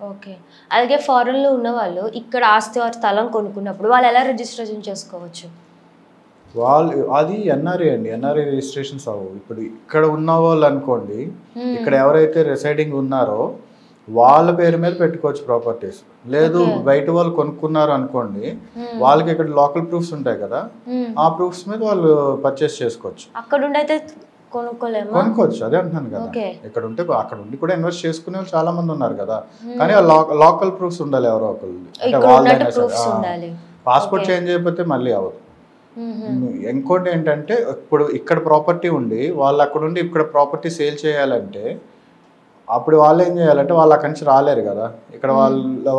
Okay. అలాగే ఫారెన్‌లో ఉన్నవాళ్ళు ఇక్కడ ఆస్తి ఆర్ స్థలం కొనుక్కున్నప్పుడు వాళ్ళు ఎలా రిజిస్ట్రేషన్ చేసుకోవచ్చు? వాళ్ళు అది ఎన్ఆర్ఐ అండి. ఎన్ఆర్ఐ రిజిస్ట్రేషన్స్ అవ్వవు. ఇప్పుడు ఇక్కడ ఉన్న వాళ్ళు అనుకోండి, ఇక్కడ ఎవరైతే రిసైడింగ్ ఉన్నారో వాళ్ళ పేరు మీద పెట్టుకోవచ్చు ప్రాపర్టీస్. లేదు బయట వాళ్ళు కొనుక్కున్నారు అనుకోండి, వాళ్ళకి ఇక్కడ లోకల్ ప్రూఫ్స్ ఉంటాయి కదా, ఆ ప్రూఫ్స్ మీద వాళ్ళు పర్చేస్ చేసుకోవచ్చు. అక్కడ ఉండైతే కొనుక్కోవచ్చు. అదే అంటున్నాను కదా, ఇక్కడ ఉంటే అక్కడ ఉండి కూడా ఇన్వెస్ట్ చేసుకునే వాళ్ళు చాలా మంది ఉన్నారు కదా, కానీ లోకల్ ప్రూఫ్స్ ఉండాలి ఎవరో ఒకళ్ళు. అంటే వాళ్ళైనా పాస్పోర్ట్ చేంజ్ అయిపోతే మళ్ళీ అవ్వదు. ఇంకోటి ఏంటంటే ఇప్పుడు ఇక్కడ ప్రాపర్టీ ఉండి వాళ్ళు అక్కడ ఉండి ఇక్కడ ప్రాపర్టీ సేల్ చేయాలంటే అప్పుడు వాళ్ళు ఏం చేయాలంటే వాళ్ళు అక్కడి నుంచి రాలేరు కదా, ఇక్కడ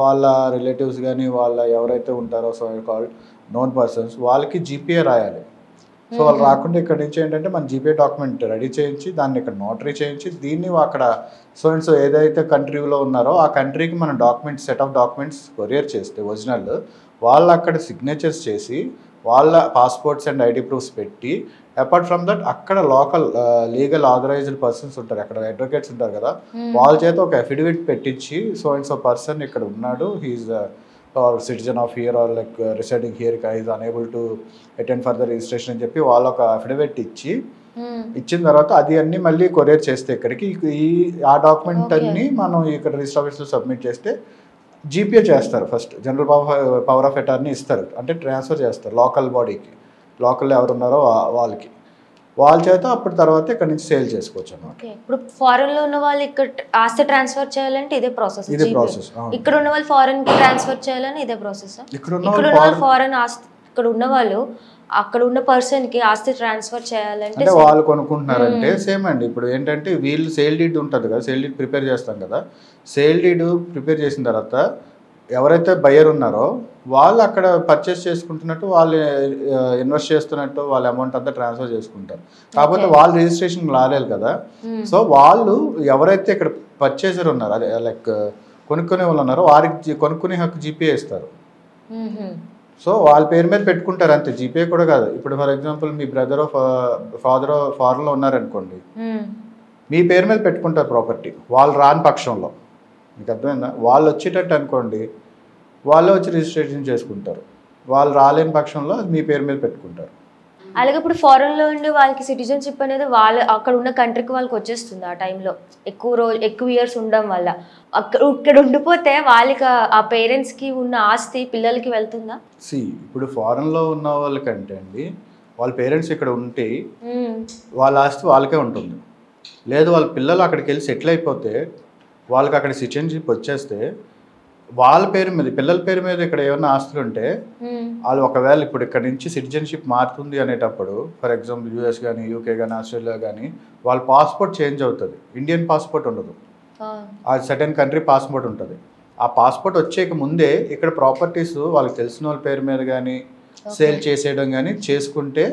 వాళ్ళ రిలేటివ్స్ కానీ వాళ్ళ ఎవరైతే ఉంటారో సో కాల్డ్ నోన్ పర్సన్స్ వాళ్ళకి జీపీఏ రాయాలి. సో వాళ్ళు రాకుండా ఇక్కడ నుంచి ఏంటంటే మన జీపీఏ డాక్యుమెంట్ రెడీ చేయించి దాన్ని ఇక్కడ నోటరీ చేయించి దీన్ని అక్కడ సో అండ్ సో ఏదైతే కంట్రీలో ఉన్నారో ఆ కంట్రీకి మన documents set of documents courier చేస్తే ఒరిజినల్ వాళ్ళు అక్కడ సిగ్నేచర్స్ చేసి వాళ్ళ పాస్పోర్ట్స్ అండ్ ఐడి ప్రూఫ్స్ పెట్టి అపార్ట్ ఫ్రమ్ దట్ అక్కడ లోకల్ లీగల్ ఆథరైజ్డ్ పర్సన్స్ ఉంటారు, అక్కడ అడ్వకేట్స్ ఉంటారు కదా, వాళ్ళ చేత ఒక అఫిడవిట్ పెట్టించి సో అండ్ సో పర్సన్ ఇక్కడ ఉన్నాడు, he is or citizen of here or like residing here is unable to attend for the registration అని చెప్పి వాళ్ళు ఒక అఫిడవిట్ ఇచ్చిన తర్వాత అది అన్ని మళ్ళీ కొరియర్ చేస్తే ఇక్కడికి ఆ డాక్యుమెంట్ అన్ని మనం ఇక్కడ రిజిస్టర్ ఆఫీస్లో సబ్మిట్ చేస్తే జీపీఏ చేస్తారు. First general power of attorney ఇస్తారు, అంటే ట్రాన్స్ఫర్ చేస్తారు లోకల్ బాడీకి, లోకల్లో ఎవరు ఉన్నారో వాళ్ళకి, వాళ్ళ చేత అప్పుడు తర్వాత ఇక్కడ నుంచి సేల్ చేసుకోవచ్చు అన్నమాట. ఇప్పుడు ఫారెన్ లో ఉన్న వాళ్ళు ఇక్కడ ఆస్తి ట్రాన్స్ఫర్ చేయాలంటే ఇదే ప్రాసెస్. ఇక్కడ ఉన్న వాళ్ళు ఫారెన్ కి ట్రాన్స్ఫర్ చేయాలని ఇదే ప్రాసెస్. ఇక్కడ ఉన్న ఫారెన్ ఆస్తి ఇక్కడ ఉన్న వాళ్ళు అక్కడ ఉన్న పర్సన్ కి ఆస్తి ట్రాన్స్ఫర్ చేయాలంటే వాళ్ళు కొనుక్కుంటున్నారంటే సేమ్ అండి. ఇప్పుడు ఏంటంటే వీళ్ళు సేల్ డీడ్ ఉంటుంది కదా, సేల్ డీడ్ ప్రిపేర్ చేస్తాం కదా, సేల్ డీడ్ ప్రిపేర్ చేసిన తర్వాత ఎవరైతే బయర్ ఉన్నారో వాళ్ళు అక్కడ పర్చేస్ చేసుకుంటున్నట్టు వాళ్ళు ఇన్వెస్ట్ చేస్తున్నట్టు వాళ్ళ అమౌంట్ అంతా ట్రాన్స్ఫర్ చేసుకుంటారు. కాకపోతే వాళ్ళు రిజిస్ట్రేషన్ రాలేదు కదా, సో వాళ్ళు ఎవరైతే ఇక్కడ పర్చేసర్ ఉన్నారో అదే లైక్ కొనుక్కునే వాళ్ళు ఉన్నారో వారికి కొనుక్కునే హక్కు జీపీఏ ఇస్తారు. సో వాళ్ళ పేరు మీద పెట్టుకుంటారు అంతే, జీపీఏ కూడా కాదు. ఇప్పుడు ఫర్ ఎగ్జాంపుల్ మీ బ్రదర్ ఫాదర్ ఫారెన్లో ఉన్నారనుకోండి, మీ పేరు మీద పెట్టుకుంటారు ప్రాపర్టీ, వాళ్ళు రాని పక్షంలో. మీకు అర్థమైందా? వాళ్ళు వచ్చేటట్టు అనుకోండి వాళ్ళే వచ్చి రిజిస్ట్రేషన్ చేసుకుంటారు, వాళ్ళు రాలేని పక్షంలో మీ పేరు మీద పెట్టుకుంటారు. అలాగే ఇప్పుడు ఫారెన్లో ఉండి వాళ్ళకి సిటిజన్షిప్ అనేది వాళ్ళ అక్కడ ఉన్న కంట్రీకి వాళ్ళకి వచ్చేస్తుంది ఆ టైంలో ఎక్కువ ఇయర్స్ ఉండడం వల్ల. ఇక్కడ ఉండిపోతే వాళ్ళకి ఆ పేరెంట్స్కి ఉన్న ఆస్తి పిల్లలకి వెళ్తుందా? ఇప్పుడు ఫారెన్లో ఉన్న వాళ్ళకంటే అండి వాళ్ళ పేరెంట్స్ ఇక్కడ ఉంటే వాళ్ళ ఆస్తి వాళ్ళకే ఉంటుంది. లేదు వాళ్ళ పిల్లలు అక్కడికి వెళ్ళి సెటిల్ అయిపోతే వాళ్ళకి అక్కడ సిటిజన్షిప్ వచ్చేస్తే వాళ్ళ పేరు మీద పిల్లల పేరు మీద ఇక్కడ ఏమైనా ఆస్తులు ఉంటే వాళ్ళు ఒకవేళ ఇప్పుడు ఇక్కడ నుంచి సిటిజన్షిప్ మారుతుంది అనేటప్పుడు ఫర్ ఎగ్జాంపుల్ యూఎస్ కానీ యూకే కానీ ఆస్ట్రేలియా కానీ వాళ్ళ పాస్పోర్ట్ చేంజ్ అవుతుంది, ఇండియన్ పాస్పోర్ట్ ఉండదు, ఆ సర్టెన్ కంట్రీ పాస్పోర్ట్ ఉంటుంది. ఆ పాస్పోర్ట్ వచ్చేక ముందే ఇక్కడ ప్రాపర్టీస్ వాళ్ళకి తెలిసిన వాళ్ళ పేరు మీద కానీ సేల్ చేసేయడం కానీ చేసుకుంటే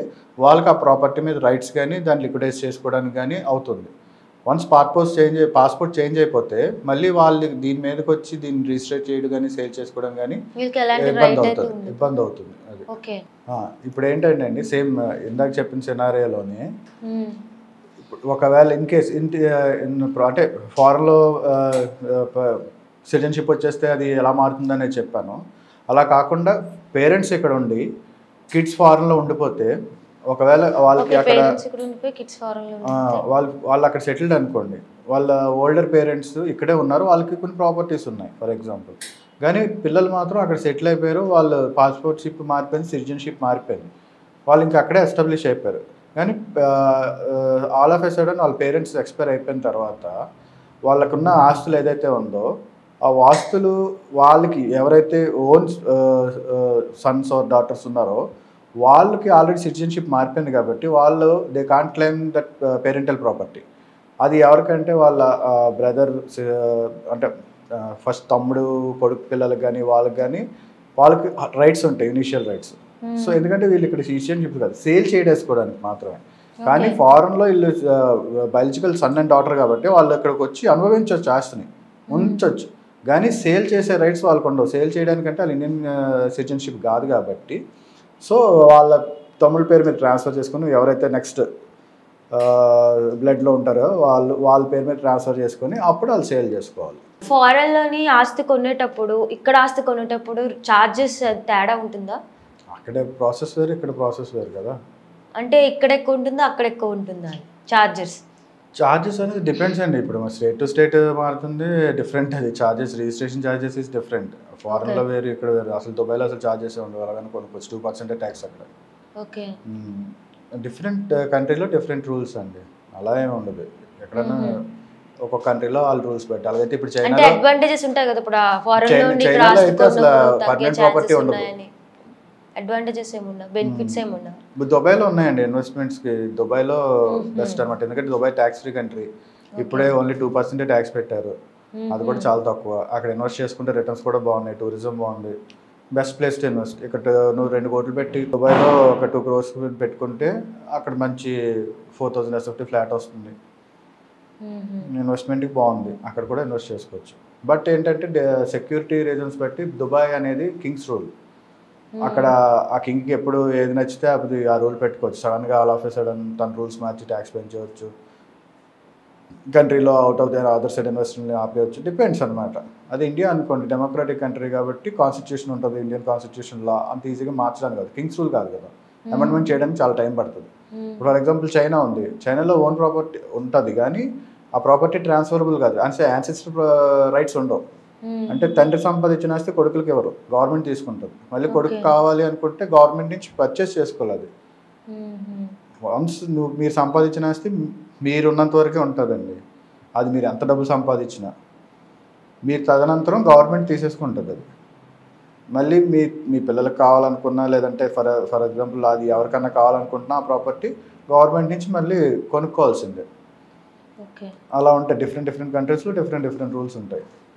వాళ్ళకి ఆ ప్రాపర్టీ మీద రైట్స్ కానీ దాన్ని లిక్విడైజ్ చేసుకోవడానికి కానీ అవుతుంది. వన్స్ పాస్పోర్ట్ చేంజ్ అయిపోతే మళ్ళీ వాళ్ళు దీని మీదకి వచ్చి దీన్ని రిజిస్టర్ చేయడం కానీ సేల్ చేసుకోవడం కానీ ఇబ్బంది అవుతుంది. అది ఇప్పుడు ఏంటంటే అండి సేమ్ ఇందాక చెప్పిన సినారియోలోనే ఒకవేళ ఇన్ కేస్ అంటే ఫారెన్లో సిటిజన్షిప్ వచ్చేస్తే అది ఎలా మారుతుందనే చెప్పాను. అలా కాకుండా పేరెంట్స్ ఇక్కడ ఉండి కిడ్స్ ఫారెన్లో ఉండిపోతే ఒకవేళ వాళ్ళకి అక్కడ వాళ్ళు అక్కడ సెటిల్డ్ అనుకోండి, వాళ్ళ ఓల్డర్ పేరెంట్స్ ఇక్కడే ఉన్నారు, వాళ్ళకి కొన్ని ప్రాపర్టీస్ ఉన్నాయి ఫర్ ఎగ్జాంపుల్, కానీ పిల్లలు మాత్రం అక్కడ సెటిల్ అయిపోయారు, వాళ్ళు పాస్పోర్ట్షిప్ మారిపోయింది, సిటిజన్షిప్ మారిపోయింది, వాళ్ళు ఇంకా అక్కడే ఎస్టాబ్లిష్ అయిపోయారు. కానీ ఆల్ ఆఫ్ ఎ సడన్ వాళ్ళ పేరెంట్స్ ఎక్స్పైర్ అయిపోయిన తర్వాత వాళ్ళకున్న ఆస్తులు ఏదైతే ఉందో ఆ ఆస్తులు వాళ్ళకి ఎవరైతే ఓన్ సన్స్ ఆర్ డాటర్స్ ఉన్నారో వాళ్ళకి ఆల్రెడీ సిటిజన్షిప్ మారిపోయింది కాబట్టి వాళ్ళు they can't claim that parental property. అది ఎవరికంటే వాళ్ళ బ్రదర్ అంటే ఫస్ట్ తమ్ముడు కొడుకు పిల్లలకు కానీ వాళ్ళకి రైట్స్ ఉంటాయి, ఇనిషియల్ రైట్స్. సో ఎందుకంటే వీళ్ళు ఇక్కడ సిటిజన్షిప్ కాదు, సేల్ చేసుకోవడానికి మాత్రమే. కానీ ఫారెన్లో వీళ్ళు బయాలజికల్ సన్ అండ్ డాటర్ కాబట్టి వాళ్ళు ఇక్కడికి వచ్చి అనుభవించవచ్చు, ఆస్తిని ఉంచవచ్చు, కానీ సేల్ చేసే రైట్స్ వాళ్ళకు ఉండవు. సేల్ చేయడానికంటే వాళ్ళు ఇండియన్ సిటిజన్షిప్ కాదు కాబట్టి సో వాళ్ళ తమ్ముళ్ళ పేరు మీద ట్రాన్స్ఫర్ చేసుకుని ఎవరైతే నెక్స్ట్ బ్లడ్లో ఉంటారో వాళ్ళ పేరు మీద ట్రాన్స్ఫర్ చేసుకొని అప్పుడు వాళ్ళు సేల్ చేసుకోవాలి. ఫారెన్లోని ఆస్తి కొనేటప్పుడు ఇక్కడ ఆస్తి కొనేటప్పుడు ఛార్జెస్ తేడా ఉంటుందా? అక్కడే ప్రాసెస్ వేరు, ఇక్కడ ప్రాసెస్ వేరు కదా. అంటే ఇక్కడ ఎక్కువ ఉంటుందా, అక్కడ ఎక్కువ ఉంటుందా ఛార్జెస్ అనేది డిపెండ్స్ అండి. ఇప్పుడు స్టేట్ టు స్టేట్ మారుతుంది, డిఫరెంట్ అది charges. Registration charges is different. ఫారెన్లో వేరు, ఇక్కడ వేరు. అసలు దుబాయ్లో అసలు ఛార్జెస్ ఉండవు, అలాగని కొనుక్కోవచ్చు. 2% ట్యాక్స్ అక్కడ. ఓకే. డిఫరెంట్ కంట్రీలో డిఫరెంట్ రూల్స్ అండి, అలా ఏమి ఉండదు. ఎక్కడన్నా ఒక్కొక్క కంట్రీలో వాళ్ళు రూల్స్ పెట్టాలి. అలాగైతే ఇప్పుడు చైనాలో అడ్వాంటేజెస్ ఉంటాయి కదా. ఇప్పుడు చైనాలో అయితే అసలు పర్మనెంట్ ప్రాపర్టీ ఉండదు. అడ్వాంటేజెస్ ఏమున్నా, బెనిఫిట్స్ ఏమున్నా? దుబాయ్లో ఉన్నాయండి ఇన్వెస్ట్మెంట్స్కి. దుబాయ్లో బెస్ట్ అనమాట, ఎందుకంటే దుబాయ్ ట్యాక్స్ ఫ్రీ కంట్రీ. ఇప్పుడే ఓన్లీ 2% ట్యాక్స్ పెట్టారు, అది కూడా చాలా తక్కువ. అక్కడ ఇన్వెస్ట్ చేసుకుంటే రిటర్న్స్ కూడా బాగున్నాయి, టూరిజం బాగుంది, బెస్ట్ ప్లేస్ టు ఇన్వెస్ట్. ఇక్కడ నువ్వు 2 కోట్లు పెట్టి దుబాయ్లో ఒక 2 crores పెట్టుకుంటే అక్కడ మంచి 4,000 SFT ఫ్లాట్ వస్తుంది. ఇన్వెస్ట్మెంట్కి బాగుంది, అక్కడ కూడా ఇన్వెస్ట్ చేసుకోవచ్చు. బట్ ఏంటంటే సెక్యూరిటీ రీజన్స్ బట్టి దుబాయ్ అనేది కింగ్స్ రూల్. అక్కడ ఆ కింగ్కి ఎప్పుడు ఏది నచ్చితే అది ఆ రూల్ పెట్టుకోవచ్చు. సడన్గా ఆల్ ఆఫ్ ఏ సడన్ తన రూల్స్ మార్చి ట్యాక్స్ పెంచవచ్చు, కంట్రీలో out of the other side ఇన్వెస్ట్మెంట్ని ఆపేయచ్చు. డిపెండ్స్ అనమాట. అది ఇండియా అనుకోండి, డెమోక్రాటిక్ కంట్రీ కాబట్టి కాన్స్టిట్యూషన్ ఉంటుంది, ఇండియన్ కాన్స్టిట్యూషన్ లా. అంత ఈజీగా మార్చడానికి కాదు, కింగ్స్ రూల్ కాదు కదా, అమెండ్మెంట్ చేయడానికి చాలా టైం పడుతుంది. ఫర్ ఎగ్జాంపుల్ చైనా ఉంది, చైనాలో ఓన్ ప్రాపర్టీ ఉంటుంది కానీ ఆ ప్రాపర్టీ ట్రాన్స్ఫరబుల్ కాదు, అంటే యాన్సెస్టర్ రైట్స్ ఉండవు. అంటే తండ్రి సంపాదించిన ఆస్తి కొడుకులకి ఎవరు, గవర్నమెంట్ తీసుకుంటుంది. మళ్ళీ కొడుకు కావాలి అనుకుంటే గవర్నమెంట్ నుంచి పర్చేస్ చేసుకోవాలి. అది వన్స్ మీరు సంపాదించిన ఆస్తి మీరున్నంత వరకే ఉంటుందండి. అది మీరు ఎంత డబ్బు సంపాదించినా మీరు తదనంతరం గవర్నమెంట్ తీసేసుకుంటుంది. అది మళ్ళీ మీ పిల్లలకు కావాలనుకున్నా, లేదంటే ఫర్ ఎగ్జాంపుల్ అది ఎవరికన్నా కావాలనుకుంటున్నా ఆ ప్రాపర్టీ గవర్నమెంట్ నుంచి మళ్ళీ కొనుక్కోవాల్సిందే. అలా ఉంటాయి. డిఫరెంట్ కంట్రీస్లో డిఫరెంట్ రూల్స్ ఉంటాయి.